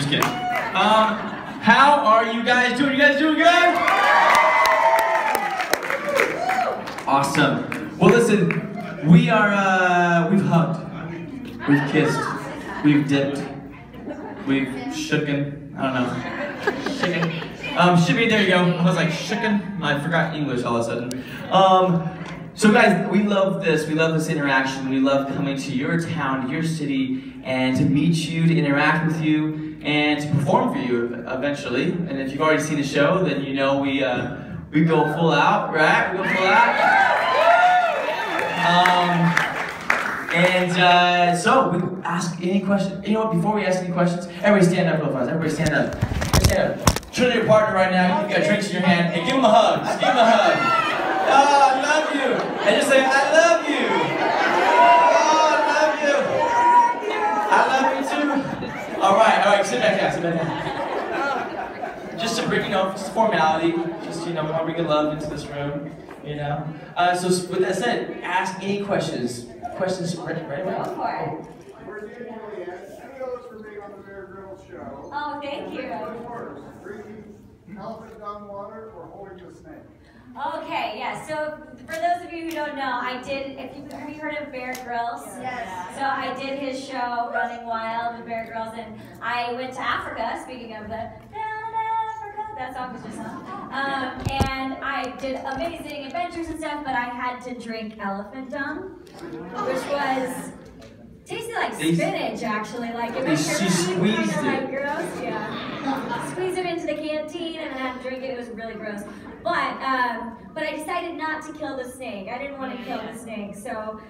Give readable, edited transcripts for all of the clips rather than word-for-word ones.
Just kidding. How are you guys doing? You guys doing good? Awesome. Well, listen, we've hugged, we've kissed, we've dipped, we've shooken. I don't know. Shooken. Should be, there you go. I was like shooken. I forgot English all of a sudden. So guys, we love this. We love this interaction. We love coming to your town, your city, and to meet you, to interact with you, and to perform for you eventually. And if you've already seen the show, then you know we go full out, right? We go full out. So we ask any question. You know what? Before we ask any questions, everybody stand up real fast. Everybody stand up. Stand up. Turn to your partner right now. You've got drinks in your hand, and give him a hug. Just give him a hug. Oh, I love you. And just say, I love you. Oh, I love you. I love you too. All right, sit back down, sit back down. Just to bring, just formality, just, we're bringing love into this room, So with that said, ask any questions. Questions, ready? Go for it. We're Julianne. Kudos for being on the Bear Grylls show. Oh, thank you. What's worse, drinking elephant dung water or holding the snake? Okay, yeah, so for those of you who don't know, have you heard of Bear Grylls? Yes. So I did his show, Running Wild with Bear Grylls, and I went to Africa, speaking of the Down Africa, that song was just on. And I did amazing adventures and stuff, but I had to drink elephant dung, which was, tasted like spinach actually, like it makes your teeth kind of like gross, yeah. Squeeze it into the canteen and then drink it, it was really gross. But I decided not to kill the snake. I didn't want to kill the snake, so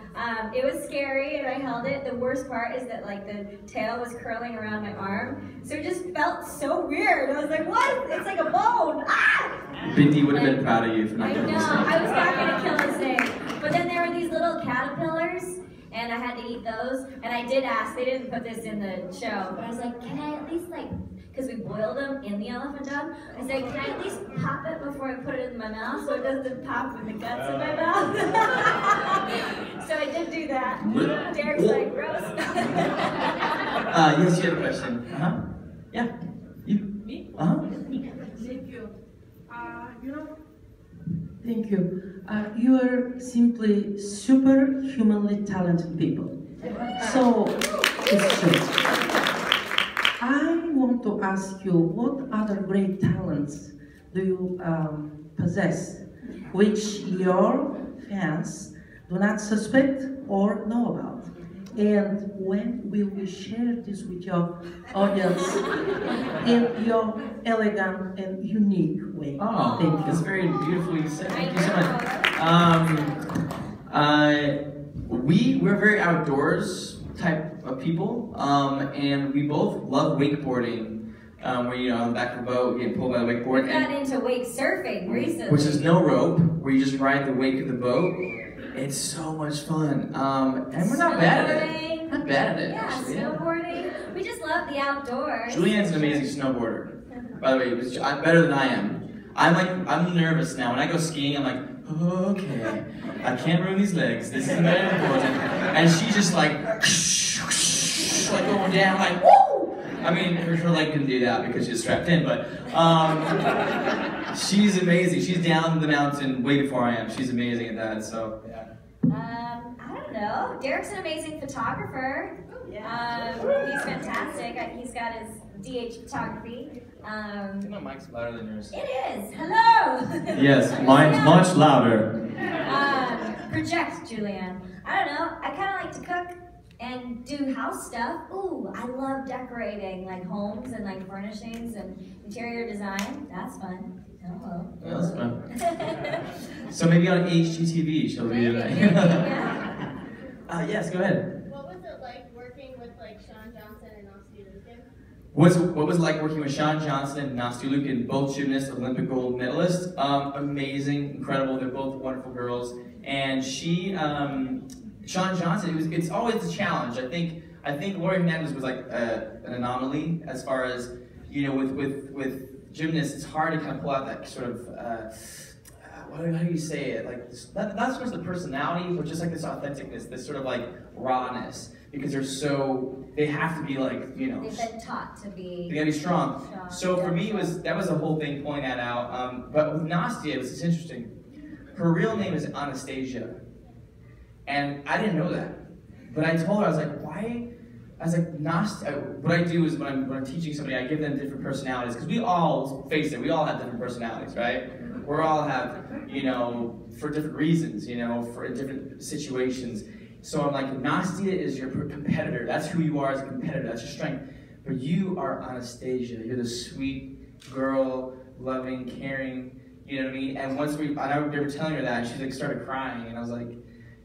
it was scary and I held it. The worst part is that like the tail was curling around my arm, so it just felt so weird. I was like, what? It's like a bone. Ah! Bindi would have been proud of you for not killing the snake. I know, I was not going to kill the snake. But then there were these little caterpillars, and I had to eat those. And I did ask, they didn't put this in the show, but I was like, can I at least because we boiled them in the elephant dung, I said, can I at least pop it before I put it in my mouth so it doesn't pop with the guts in my mouth? So I did do that. Derek's like, gross. Yes, you have a question. Yeah. You? Me? Thank you. Thank you. You are simply superhumanly talented people. So, it's true. I want to ask you, what other great talents do you possess, which your fans do not suspect or know about? And when will you share this with your audience in your elegant and unique way? Oh, thank you. That's very beautifully said. Thank you so much. We're very outdoors type of people, and we both love wakeboarding. Where on the back of the boat, getting pulled by the wakeboard. We got into wake surfing recently. Which is no rope, where you just ride the wake of the boat. It's so much fun, and we're not bad at it. Not bad at it, yeah, actually. snowboarding. We just love the outdoors. Julianne's an amazing snowboarder. By the way, I'm better than I am. I'm nervous now. When I go skiing, I'm like, okay, I can't ruin these legs. This is very important. And she's just like going down, like, woo! I mean, her leg didn't do that because she's strapped in, but she's amazing. She's down the mountain way before I am. She's amazing at that, so yeah. I don't know. Derek's an amazing photographer. He's fantastic. He's got his DH photography. My mic's louder than yours. It is. Hello. Yes, mine's much louder. Project, Julianne. I don't know. I kind of like to cook and do house stuff. Ooh, I love decorating like homes and like furnishings and interior design. That's fun. Hello. Yeah, that's fun. So maybe on HGTV she'll be doing that. Yes, go ahead. What was it like working with like Shawn Johnson and Nasty Lukin? What was it like working with Shawn Johnson and Nasty Lukin, both gymnasts, Olympic gold medalists? Amazing, incredible. They're both wonderful girls. And Shawn Johnson, it's always a challenge. I think Lori Hernandez was like an anomaly as far as with gymnasts. It's hard to kind of pull out that sort of how do you say it? Like not so much the personality, but just like this authenticness, this sort of like rawness because they have to be like, you know. They've been taught to be. They gotta be strong. So for me, that was the whole thing, pulling that out. But with Nastia, it's interesting. Her real name is Anastasia, and I didn't know that. But I told her, I was like, why? I was like, Nastia. What I do is when I'm teaching somebody, I give them different personalities, because we all, face it, we all have different personalities, right? We all have, you know, for different reasons, you know, for different situations. So I'm like, Nastia is your competitor. That's who you are as a competitor. That's your strength. But you are Anastasia. You're the sweet girl, loving, caring. You know what I mean? And once I remember telling her that, and she like started crying, and I was like,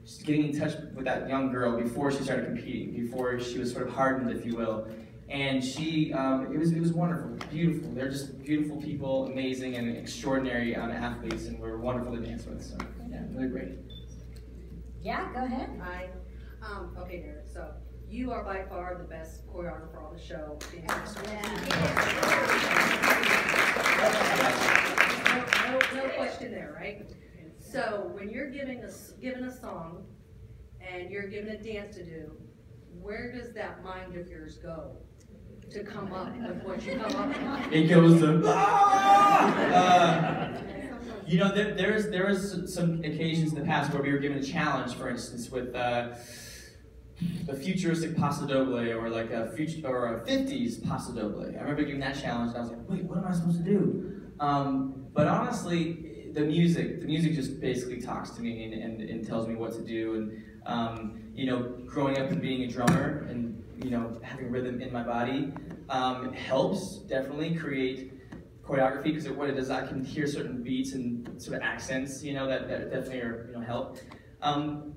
just getting in touch with that young girl before she started competing, before she was sort of hardened, if you will. And she, it was wonderful, beautiful. They're just beautiful people, amazing and extraordinary athletes, and we're wonderful to dance with. So yeah, really great. Yeah, go ahead. Okay, Derek. So you are by far the best choreographer on the show. No question there, right? So when you're given a song and you're given a dance to do, where does that mind of yours go to come up with what you come up with? It goes to you know, there was some occasions in the past where we were given a challenge, for instance, with the futuristic paso doble, or like a 50s paso doble. I remember giving that challenge, and I was like, wait, what am I supposed to do? But honestly, the music just basically talks to me and tells me what to do. And you know, growing up and being a drummer and, you know, having rhythm in my body helps definitely create choreography, because what it does, I can hear certain beats and sort of accents, you know, that definitely are, you know, help. And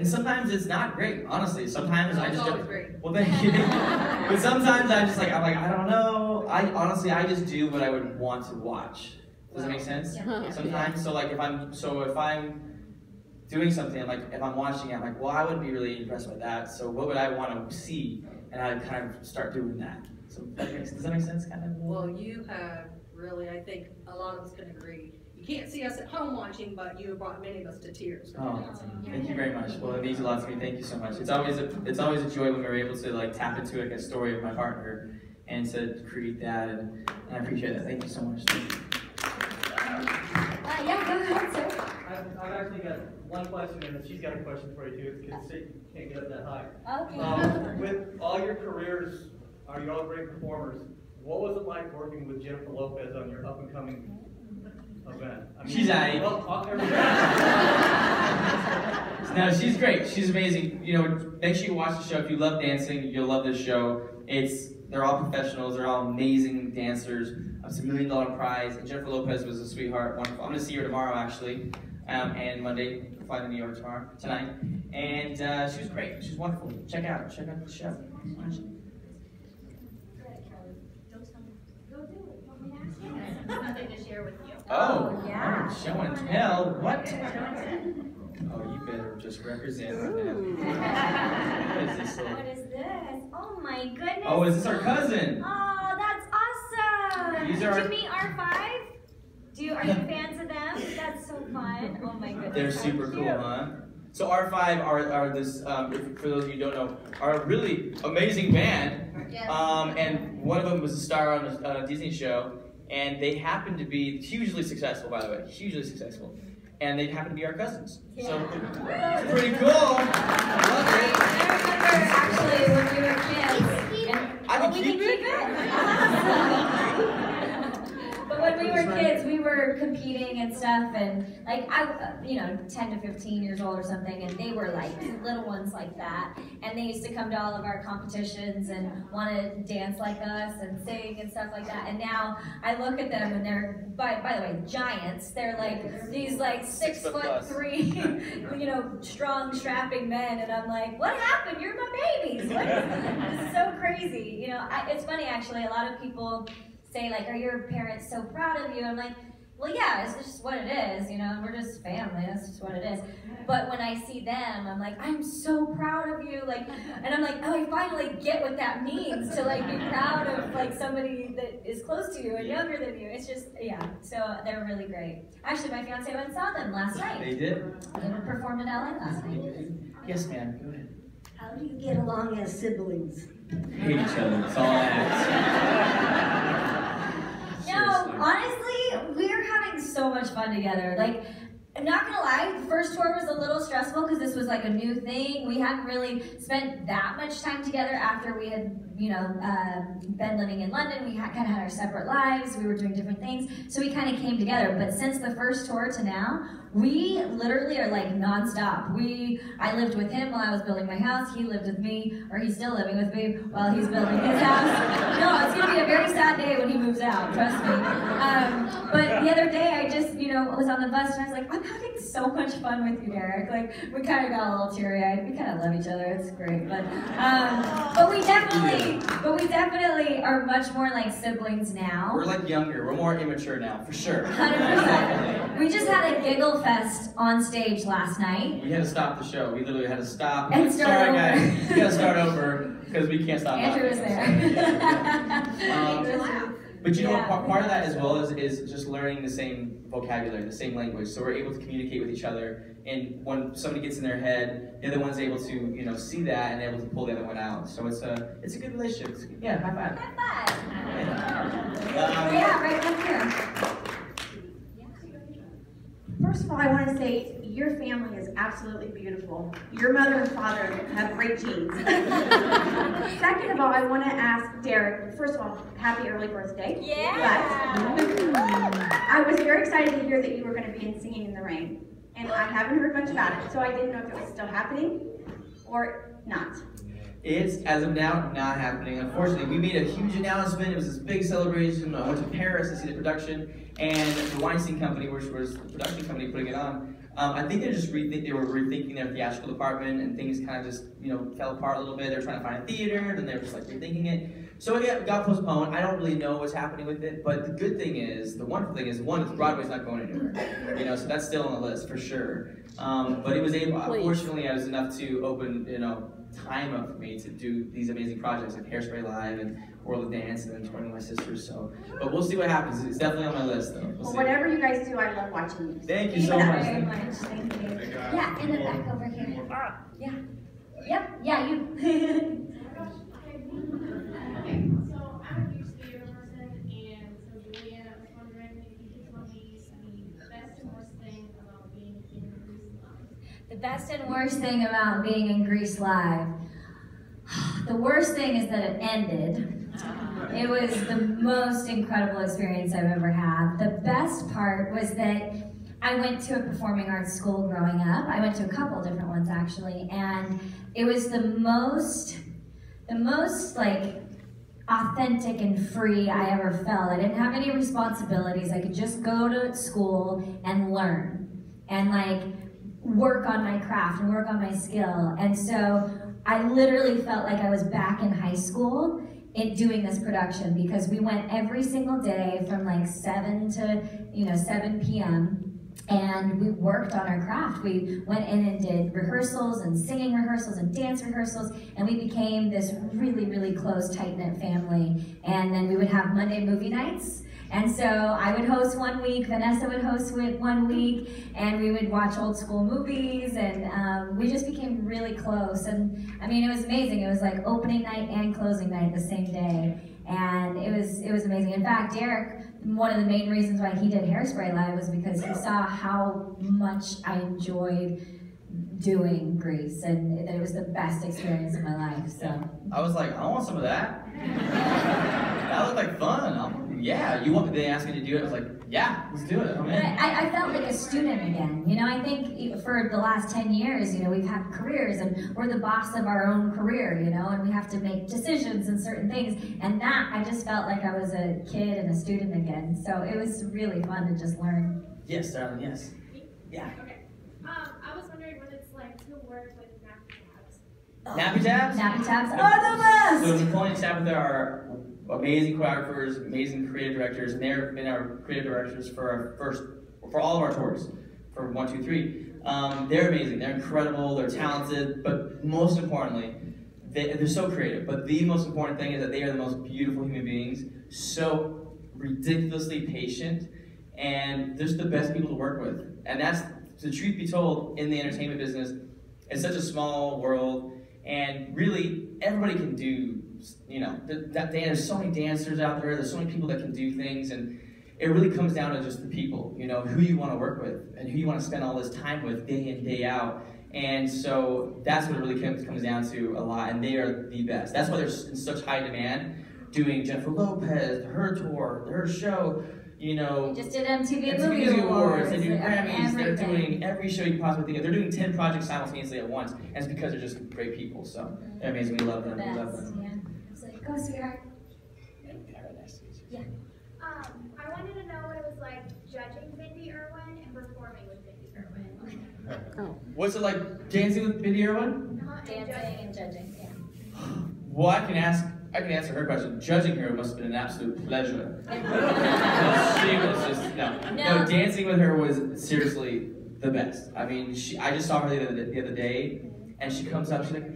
sometimes it's not great, honestly. Sometimes I just don't. Great. Well, thank you. But sometimes I'm like, I don't know. I just do what I would want to watch. Does that make sense? Yeah. Sometimes, so like if I'm doing something, like if I'm watching it, I'm like, well, I would be really impressed by that. So what would I want to see? And I kind of start doing that. So does that make sense, kind of? Well, you have really, I think a lot of us can agree. You can't see us at home watching, but you have brought many of us to tears. Oh, thank you very much. Well, it means a lot to me. Thank you so much. It's always a joy when we're able to like tap into like a story of my partner and to create that, and I appreciate that. Thank you so much. Yeah, go ahead, sir. I've actually got one question, and she's got a question for you too, because you can't get up that high. Okay. With all your careers, you're all great performers. What was it like working with Jennifer Lopez on your up-and-coming event? I mean, She's No, she's great. She's amazing. You know, make sure you watch the show. If you love dancing, you'll love this show. They're all professionals. They're all amazing dancers. It's $1 million prize. And Jennifer Lopez was a sweetheart, wonderful. I'm going to see her tomorrow, actually, and Monday. Fly to New York tonight. And she was great. She's wonderful. Check out the show. Something to share with you. Oh, yeah. Oh, show and tell. What? Oh, you better just represent right now. What is this? What is this? Oh my goodness. Oh, is this our cousin? Oh, that's awesome. These Did are you meet R5? Are you fans of them? That's so fun. Oh my goodness. They're so super cute. cool, huh? So R5 are this, for those of you who don't know, are a really amazing band. Yes. And one of them was a star on a Disney show, and they happen to be hugely successful, by the way, hugely successful. And they happen to be our cousins. Yeah. So it's pretty cool. I love it. I remember actually when we were kids. And, I can we keep it? But when we were kids, we were competing and stuff, and like 10 to 15 years old or something, and they were like little ones like that, and they used to come to all of our competitions and want to dance like us and sing and stuff like that. And now I look at them, and they're by the way giants. They're like these like 6'3", strong, strapping men, and I'm like, what happened? You're my babies. This is so crazy. It's funny actually. A lot of people say like, are your parents so proud of you? I'm like, well, yeah, it's just what it is, we're just family, that's just what it is. But when I see them, I'm like, I'm so proud of you, and I'm like, oh, I finally get what that means to like be proud of like somebody that is close to you and younger than you. It's just, yeah, so they're really great. Actually, my fiance went and saw them last night. They did? They performed in LA last night. Yes, ma'am, go ahead. How do you get along as siblings? Hate each other. It's all acts. No, honestly, we're having so much fun together. Like, I'm not gonna lie, the first tour was a little stressful because this was like a new thing. We hadn't really spent that much time together after we had, been living in London. We kind of had our separate lives. We were doing different things, so we kind of came together. But since the first tour to now, we literally are like nonstop. I lived with him while I was building my house. He lived with me, or he's still living with me while he's building his house. No, it's gonna be a very sad day when he moves out. Trust me. But the other day, I just, was on the bus and I was like, I'm having so much fun with you, Derek. Like, we kind of got a little teary-eyed. We kind of love each other. It's great. But we definitely are much more like siblings now. We're like younger. We're more immature now, for sure. 100%. We just had a giggle fest on stage last night. We had to stop the show. We literally had to stop. And start Sorry, over. guys. We gotta start over because we can't stop. Andrew was there. But you know what? Part of that as well is just learning the same vocabulary, the same language. So we're able to communicate with each other. And when somebody gets in their head, the other one's able to see that and able to pull the other one out. So it's a good relationship. Yeah, high five. High five. Yeah, right up here. First of all, I want to say your family is absolutely beautiful. Your mother and father have great genes. Second of all, I want to ask Derek, first of all, happy early birthday. Yeah. But I was very excited to hear that you were going to be in Singing in the Rain. And I haven't heard much about it, so I didn't know if it was still happening or not. It's, as of now, not happening. Unfortunately, we made a huge announcement. It was this big celebration. I went to Paris to see the production, and the Weinstein Company, which was the production company putting it on, I think they were rethinking their theatrical department, and things kind of just, fell apart a little bit. They were trying to find a theater, then they were just like rethinking it. So it got postponed. I don't really know what's happening with it, but the good thing is, the wonderful thing is, one, Broadway's not going anywhere. So that's still on the list for sure. But it was fortunately, I was enough to open, time up for me to do these amazing projects like Hairspray Live and World of Dance and then Touring with My Sisters. But we'll see what happens. It's definitely on my list, though. Well, whatever you guys do, I love watching you. Thank you so much. Very much. Thank you. Yeah, in the back over here. Yeah. Yep. Yeah, you. Okay, so I'm a huge theater person, and so Julianne, I was wondering if you could tell me the best and worst thing about being in Grease Live. The best and worst thing about being in Grease Live. The worst thing is that it ended. It was the most incredible experience I've ever had. The best part was that I went to a performing arts school growing up. I went to a couple different ones actually, and it was the most like authentic and free I ever felt. I didn't have any responsibilities. I could just go to school and learn and like work on my craft and work on my skill. And so I literally felt like I was back in high school doing this production, because we went every single day from like 7 to 7 p.m. and we worked on our craft. We went in and did rehearsals and singing rehearsals and dance rehearsals, and we became this really, really close, tight-knit family. And then we would have Monday movie nights. And so I would host one week, Vanessa would host one week, and we would watch old school movies, and we just became really close. And I mean, it was amazing. It was like opening night and closing night the same day. And it was amazing. In fact, Derek, one of the main reasons why he did Hairspray Live was because he saw how much I enjoyed doing Grease, and that it was the best experience of my life. So I was like, I want some of that. That looked like fun. They asked me to do it. I was like, yeah, let's do it. I'm in. I felt like a student again. I think for the last 10 years, we've had careers, and we're the boss of our own career, and we have to make decisions and certain things. And that, I just felt like I was a kid and a student again. So it was really fun to just learn. Yes, darling, yes. Yeah. Okay. I was wondering what it's like to work with Nappy Tabs. Nappy Tabs? Nappy Tabs are the best! So Nicole and Tabitha are amazing choreographers, amazing creative directors, and they've been our creative directors for all of our tours, for 1, 2, 3. They're amazing, they're incredible, they're talented, but most importantly, they're so creative. But the most important thing is that they are the most beautiful human beings, so ridiculously patient, and they're just the best people to work with. And that's, the truth be told, in the entertainment business, it's such a small world, And really, everybody can do, you know, there's so many dancers out there, there's so many people that can do things, and it really comes down to just the people, you know, who you want to work with, and who you want to spend all this time with, day in, day out. And so that's what it really comes down to a lot, and they are the best. That's why they're in such high demand, doing Jennifer Lopez, her tour, her show, you know. We just did MTV Movie Awards. They do Grammys, they're everything. doing every show you possibly think of. They're doing 10 projects simultaneously at once, and it's because they're just great people, so they're amazing. We love them, we love them. Yeah. Absolutely. Go, sweetheart. Yeah. I wanted to know what it was like judging Bindi Irwin and performing with Bindi Irwin. What's it like dancing with Bindi Irwin? Dancing and judging, yeah. Well, I can answer her question. Judging her must have been an absolute pleasure. She was just, no, dancing with her was seriously the best. I mean, I just saw her the other day, and she comes up, she's like,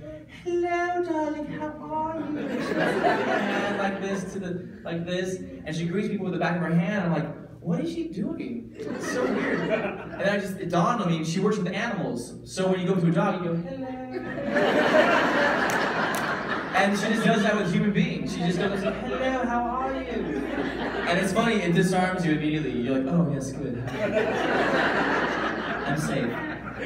hello, darling, how are you? And she puts her hand like this like this, and she greets people with the back of her hand. I'm like, what is she doing? It's so weird. And it dawned on me, she works with animals. So when you go to a dog, you go, hello. And she just does that with human beings. She just goes, hello, how are you? And it's funny, it disarms you immediately. You're like, oh, yes, good. I'm safe.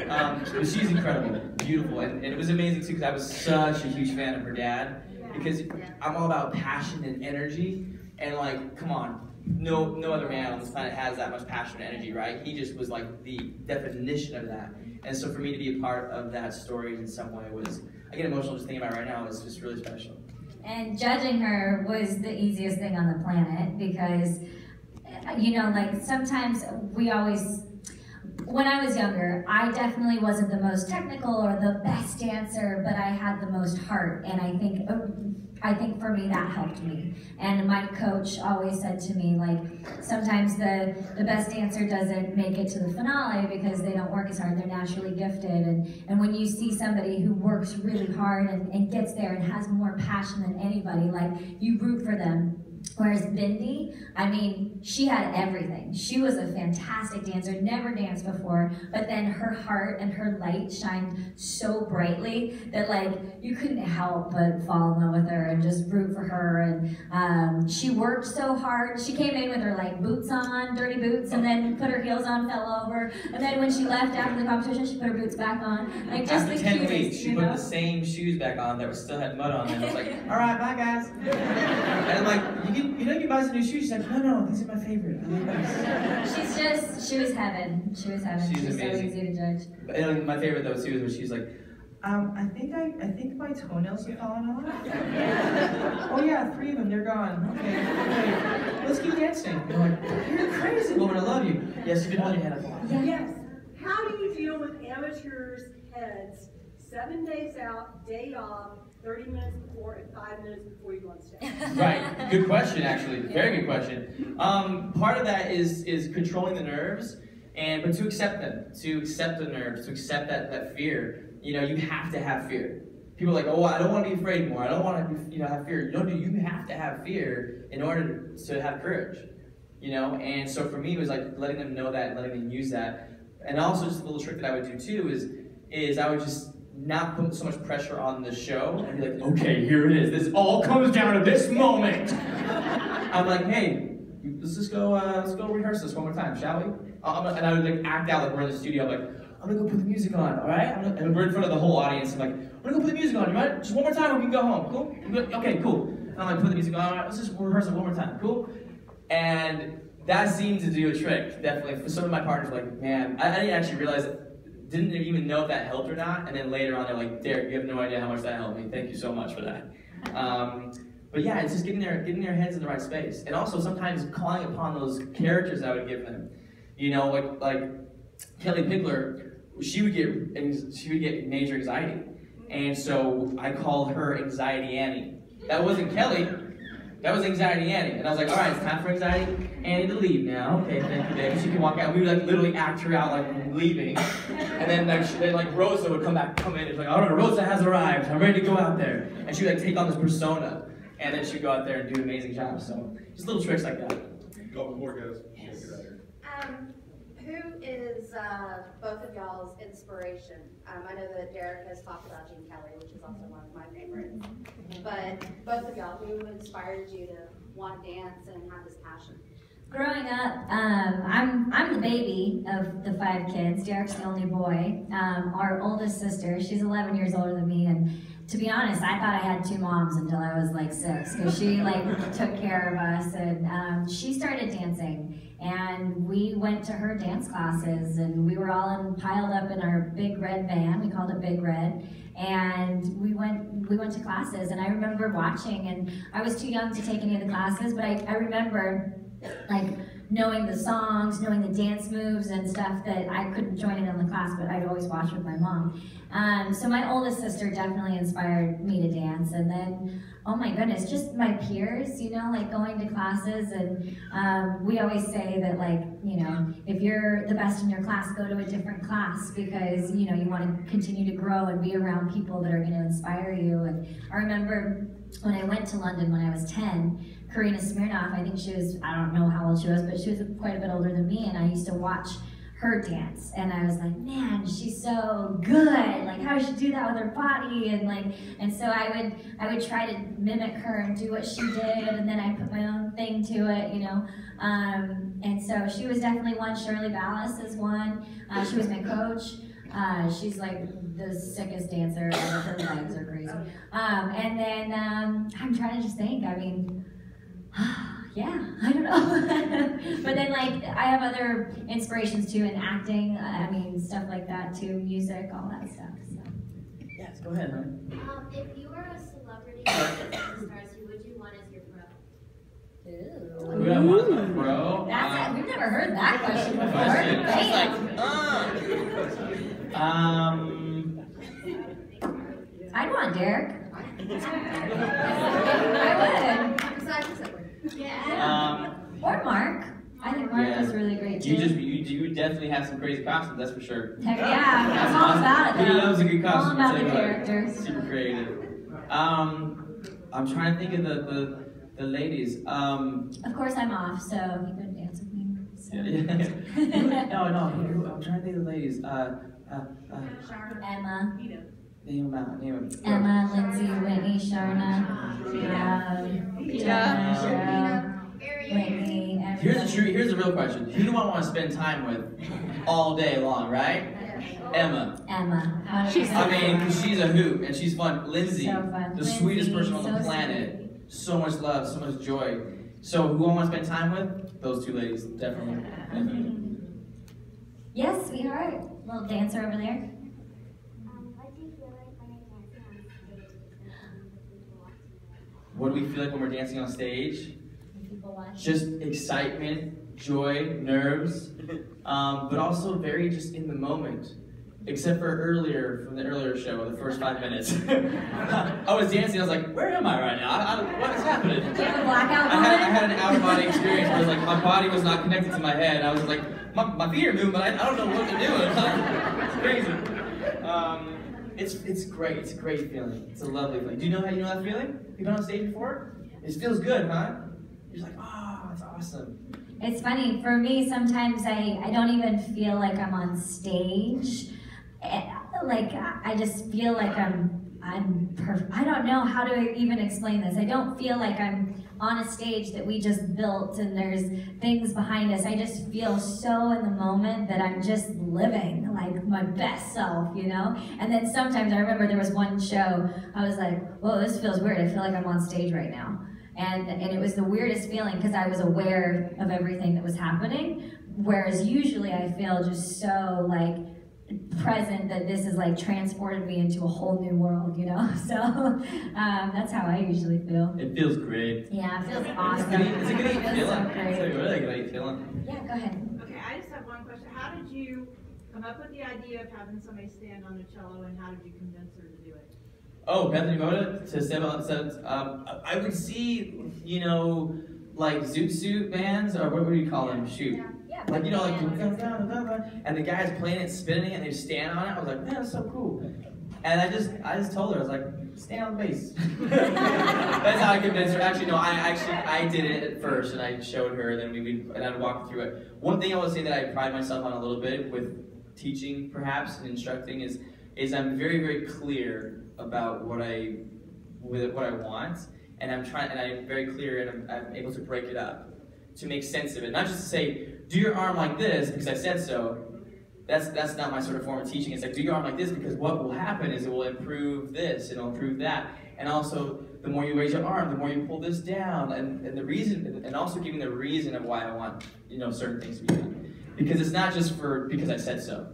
But she's incredible, beautiful, and it was amazing too because I was such a huge fan of her dad, because I'm all about passion and energy, and like, come on, no other man on this planet has that much passion and energy, right? He just was like the definition of that, and so for me to be a part of that story in some way was, I get emotional just thinking about it right now, it's just really special. And judging her was the easiest thing on the planet because, you know, like sometimes when I was younger, I definitely wasn't the most technical or the best dancer, but I had the most heart, and I think for me that helped me. And my coach always said to me, like, sometimes the best dancer doesn't make it to the finale because they don't work as hard, they're naturally gifted, and when you see somebody who works really hard and gets there and has more passion than anybody, like, you root for them. Whereas Bindi, I mean, she had everything. She was a fantastic dancer, never danced before, but then her heart and her light shined so brightly that, like, you couldn't help but fall in love with her and just root for her. And she worked so hard. She came in with her, like, boots on, dirty boots, and then put her heels on, fell over. And then when she left after the competition, she put her boots back on. Like, just after the 10 cutest, weeks, she put the same shoes back on that still had mud on them. I was like, all right, bye, guys. And I'm like, you know you buy some new shoes? She's like, no, these are my favorite. She was heaven. She was heaven. She's amazing. So easy to judge. And my favorite though too is when she's like, I think my toenails have fallen off. Oh yeah, 3 of them, they're gone. Okay. Let's keep dancing. And I'm like, you're crazy woman, I love you. Yes, you've been holding your head up. Yes. How do you deal with amateurs' heads 7 days out, day off, 30 minutes before and 5 minutes before you go on stage? Right, good question actually, very good question. Part of that is controlling the nerves, but to accept them, to accept the nerves, to accept that fear. You know, you have to have fear. People are like, oh, I don't want to be afraid anymore. I don't want to, have fear. You have to have fear in order to have courage. You know, and so for me, it was like letting them know that and letting them use that. And also just a little trick that I would do too is I would just not put so much pressure on the show and be like, okay, here it is. This all comes down to this moment. I'm like, hey, let's go rehearse this one more time, shall we? And I would like act out like we're in the studio. I'm like, I'm gonna go put the music on, all right? And we're in front of the whole audience. I'm like, I'm gonna go put the music on. You mind? Just one more time, or we can go home. Cool? Okay, cool. And I'm like, put the music on. All right, let's just rehearse it one more time. Cool? And that seemed to do a trick, definitely. For some of my partners, like, man, I didn't actually realize, didn't even know if that helped or not. And then later on, they're like, Derek, you have no idea how much that helped me. Thank you so much for that. But yeah, it's just getting their heads in the right space. And also sometimes calling upon those characters I would give them. You know, like Kelly Pickler, she would get major anxiety. And so I called her Anxiety Annie. That wasn't Kelly, that was Anxiety Annie. And I was like, all right, it's time for Anxiety Annie to leave now. Okay, thank you, baby. She can walk out. We would like literally act her out like leaving. And then like Rosa would come in and she's like, all right, Rosa has arrived. I'm ready to go out there. And she would like take on this persona. And then she'd go out there and do an amazing job. So just little tricks like that. Couple more guys. Yes. Who is both of y'all's inspiration? I know that Derek has talked about Gene Kelly, which is also one of my favorites. But both of y'all, who inspired you to want to dance and have this passion? Growing up, I'm the baby of the 5 kids. Derek's the only boy. Our oldest sister, she's 11 years older than me, and to be honest, I thought I had 2 moms until I was like 6, because she like took care of us, and she started dancing, and we went to her dance classes, and we were all piled up in our big red van. We called it Big Red, and we went to classes, and I remember watching, and I was too young to take any of the classes, but I remember like knowing the songs, knowing the dance moves and stuff that I couldn't join in on the class, but I'd always watch with my mom. So my oldest sister definitely inspired me to dance, and then, oh my goodness, just my peers, you know, like going to classes, and we always say that, like, you know, if you're the best in your class, go to a different class, because, you know, you want to continue to grow and be around people that are going to inspire you. And I remember when I went to London when I was 10, Karina Smirnoff, I think she was, I don't know how old she was, but she was quite a bit older than me, and I used to watch her dance, and I was like, man, she's so good, like how does she do that with her body? And like, and so I would try to mimic her and do what she did, and then I put my own thing to it, you know. And so she was definitely one. Shirley Ballas is one. She was my coach. She's like the sickest dancer ever. Her legs are crazy. And then I'm trying to just think, I mean, yeah, I don't know. But then, like, I have other inspirations too in acting. I mean, stuff like that too, music, all that stuff. So. Yes, go ahead, man. If you were a celebrity stars, who would you want as your bro? Who do I want as my bro? We've never heard that question before. I'd want Derek. I would. Yeah. Or Mark. I think Mark is really great too. You definitely have some crazy costumes, that's for sure. Heck yeah, I'm all about it. He loves a good costume. All about the characters. Super creative. I'm trying to think of the ladies. Of course, I'm off, so he couldn't dance with me. So. No, I'm trying to think of the ladies. Emma. Name them out. Emma, Lindsay, Whitney, Sharna, Cheryl, Whitney. Here's the real question. Who do I want to spend time with all day long, right? Emma. Emma. I mean, 'cause she's a hoot and she's fun. Lindsay, so fun. the sweetest person on the so planet. So much love, so much joy. So who I want to spend time with? Those 2 ladies, definitely. Yes, sweetheart. Little dancer over there. What do we feel like when we're dancing on stage? Just excitement, joy, nerves, but also very just in the moment. Except for from the earlier show, the first 5 minutes. I was dancing, I was like, where am I right now? What is happening? Did you have a blackout I had an out-of-body experience where like, my body was not connected to my head. I was like, my feet are moving, but I don't know what they're doing. It's crazy. It's great. It's a great feeling. It's a lovely feeling. Do you know that feeling? You've been on stage before? It feels good, huh? You're just like, oh, it's awesome. It's funny, for me, sometimes I don't even feel like I'm on stage. Like, I just feel like I'm perfect. I don't know how to even explain this. I don't feel like I'm on a stage that we just built and there's things behind us. I just feel so in the moment that I'm just living like my best self, you know? And then sometimes I remember there was one show, I was like, whoa, this feels weird. I feel like I'm on stage right now. And it was the weirdest feeling because I was aware of everything that was happening. Whereas usually I feel just so like present that this has like transported me into a whole new world, you know? So that's how I usually feel. It feels great. Yeah, it feels awesome. It's a good feeling. So great. It's a really great feeling. Yeah, go ahead. Okay, I just have one question. How did you come up with the idea of having somebody stand on the cello, and how did you convince her to do it? Oh, Bethany Moda to step on set. I would see, you know, like zoot suit bands, or what would you call them? Shoot. Yeah. Like, you know, like, and the guy's playing it, spinning it, and they stand on it. I was like, man, that's so cool. And I just told her, I was like, stand on the base. That's how I convinced her. Actually, no, I did it at first, and I showed her, and then I'd walk through it. One thing I would say that I pride myself on a little bit with teaching, perhaps, and instructing is I'm very, very clear about what I want, and I'm very clear, and I'm able to break it up to make sense of it. Not just to say, do your arm like this because I said so. That's not my sort of form of teaching. It's like, do your arm like this because what will happen is it will improve this, and it'll improve that. And also, the more you raise your arm, the more you pull this down, and the reason, and also giving the reason of why I want, certain things to be done. Because it's not just because I said so.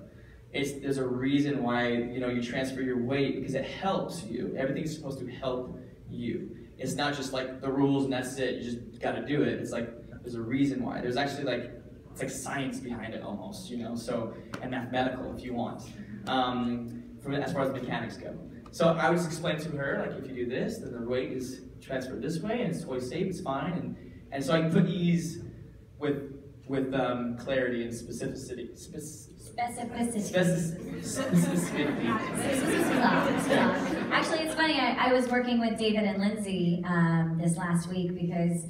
There's a reason why, you transfer your weight, because it helps you. Everything's supposed to help you. It's not just like the rules and that's it, you just gotta do it. It's like, there's a reason why. There's actually it's like science behind it almost, so, and mathematical if you want, as far as mechanics go. So I would just explain to her, like, if you do this, then the weight is transferred this way, and it's always safe, it's fine, and so I can put ease with clarity and specificity. Actually, it's funny, I was working with David and Lindsay this last week because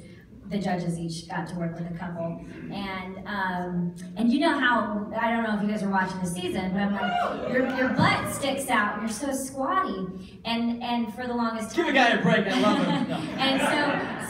the judges each got to work with a couple, and you know how, I don't know if you guys are watching the season, but I'm like, your butt sticks out, and you're so squatty, and for the longest time. Give a guy a break, I love him. No. And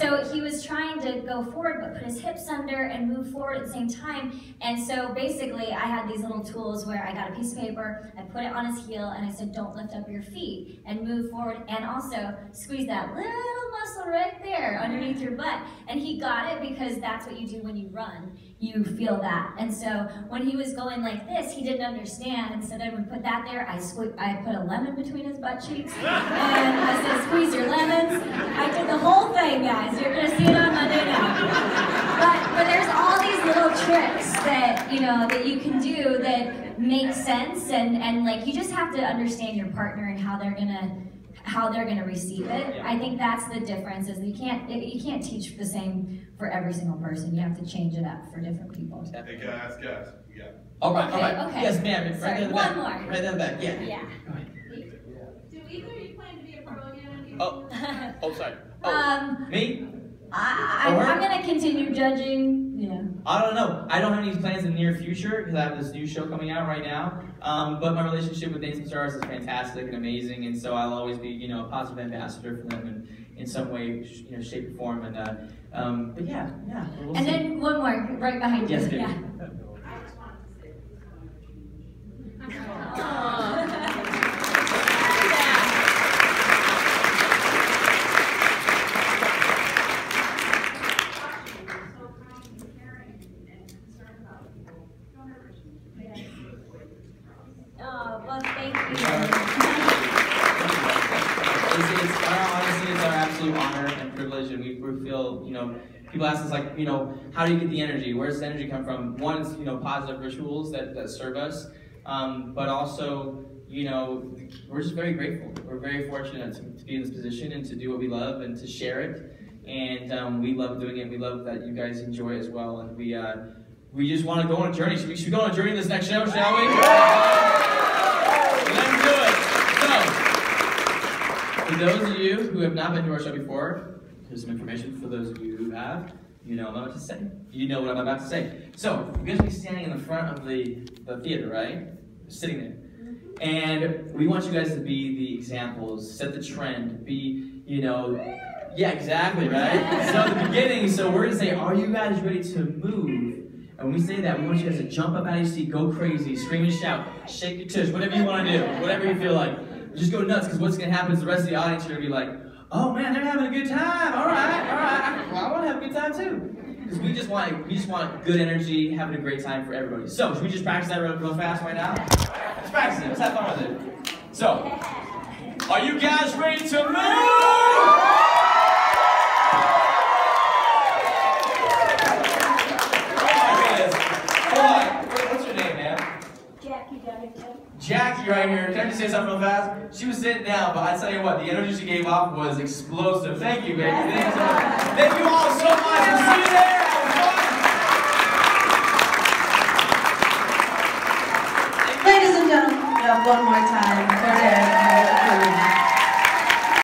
so he was trying to go forward, but put his hips under and move forward at the same time, and so basically I had these little tools where I got a piece of paper, I put it on his heel, and I said, don't lift up your feet, and move forward, and also squeeze that little muscle right there underneath your butt, and he got it because that's what you do when you run. You feel that. And so when he was going like this, he didn't understand. And so then we put that there. I put a lemon between his butt cheeks. And I said, squeeze your lemons. I did the whole thing, guys. You're going to see it on Monday night. But there's all these little tricks that, that you can do that make sense. And like, you just have to understand your partner and how they're going to receive it. Yeah. I think that's the difference, is you can't teach the same for every single person. You have to change it up for different people. Hey guys, yeah. All right. Okay. Yes, ma'am. Sorry, one more. Right in the back. Yeah. Yeah. Do either of you plan to be a pro again? Oh, sorry. Me? I'm going to continue judging. Yeah. I don't know. I don't have any plans in the near future because I have this new show coming out right now. But my relationship with Dancing Stars is fantastic and amazing, and so I'll always be, a positive ambassador for them in some way, shape, or form. And but yeah. We'll see. Then one more right behind you. Yes, baby. Yeah. I just wanted to say Well, thank you. Honestly, it's our absolute honor and privilege, and we feel, people ask us, like, how do you get the energy? Where does the energy come from? One is, positive rituals that serve us, but also, we're just very grateful. We're very fortunate to be in this position and to do what we love and to share it, and we love doing it. We love that you guys enjoy it as well, and we just want to go on a journey. Should we go on a journey this next show, shall we? Let's do it. So, for those of you who have not been to our show before, here's some information. For those of you who have, you know what I'm about to say. You know what I'm about to say. So, you're going to be standing in the front of the theater, right? Sitting there. And we want you guys to be the examples, set the trend, be, yeah, exactly, right? So, at the beginning, we're going to say, are you guys ready to move? And when we say that, we want you guys to jump up out of your seat, go crazy, scream and shout, shake your tush, whatever you want to do, whatever you feel like. Just go nuts, because what's going to happen is the rest of the audience are going to be like, oh man, they're having a good time. All right. Well, I want to have a good time too. Because we just want good energy, having a great time for everybody. So, should we just practice that real fast right now? Let's practice it. Let's have fun with it. So, are you guys ready to move? Jackie right here. Can I just say something real fast? She was sitting down, but I tell you what, the energy she gave off was explosive. Thank you, baby. Thank you all so much. We'll see you there.